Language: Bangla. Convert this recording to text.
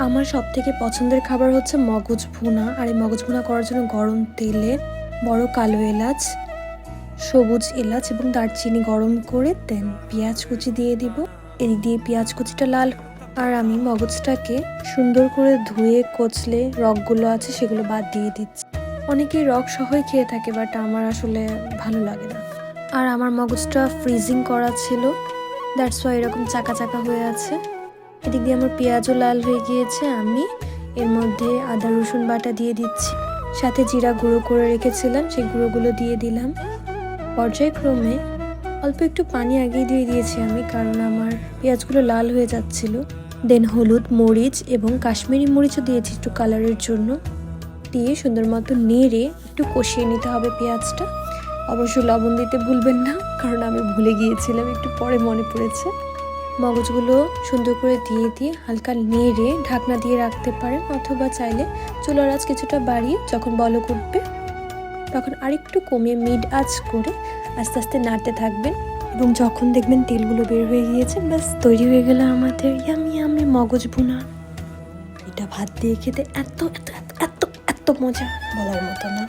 আমার সবথেকে পছন্দের খাবার হচ্ছে মগজ ভুনা। আর এই মগজ ভুনা করার জন্য গরম তেলে বড় কালো এলাচ, সবুজ এলাচ এবং দারচিনি গরম করে দেন পেঁয়াজ কুচি দিয়ে দিব। এদিক দিয়ে পেঁয়াজ কুচিটা লাল। আর আমি মগজটাকে সুন্দর করে ধুয়ে কচলে রগগুলো আছে সেগুলো বাদ দিয়ে দিচ্ছি। অনেকেই রগ সহই খেয়ে থাকে, বাট আমার আসলে ভালো লাগে না। আর আমার মগজটা ফ্রিজিং করা ছিল, দ্যাটস ওয়াই এরকম চাকা চাকা হয়ে আছে। এদিক দিয়ে আমার পেঁয়াজও লাল হয়ে গিয়েছে। আমি এর মধ্যে আদা রসুন বাটা দিয়ে দিচ্ছি, সাথে জিরা গুঁড়ো করে রেখেছিলাম সেই গুঁড়োগুলো দিয়ে দিলাম। পর্যায়ক্রমে অল্প একটু পানি আগেই দিয়ে দিয়েছি আমি, কারণ আমার পেঁয়াজগুলো লাল হয়ে যাচ্ছিল। দেন হলুদ, মরিচ এবং কাশ্মীরি মরিচও দিয়েছি একটু কালারের জন্য। দিয়ে সুন্দর মতো নেড়ে একটু কষিয়ে নিতে হবে পেঁয়াজটা। অবশ্যই লবণ দিতে ভুলবেন না, কারণ আমি ভুলে গিয়েছিলাম, একটু পরে মনে পড়েছে। মগজগুলো সুন্দর করে দিয়ে হালকা নেড়ে ঢাকনা দিয়ে রাখতে পারেন, অথবা চাইলে চুলার আঁচ কিছুটা বাড়িয়ে যখন বলক উঠবে তখন আরেকটু কমিয়ে মিড আঁচ করে আস্তে আস্তে নাড়তে থাকবেন। এবং যখন দেখবেন তেলগুলো বের হয়ে গিয়েছে, ব্যাস তৈরি হয়ে গেল আমাদের ইয়ামি ইয়ামি মগজ ভুনা। এটা ভাত দিয়ে খেতে এত এত এত এত এত মজা, বলার মতো না।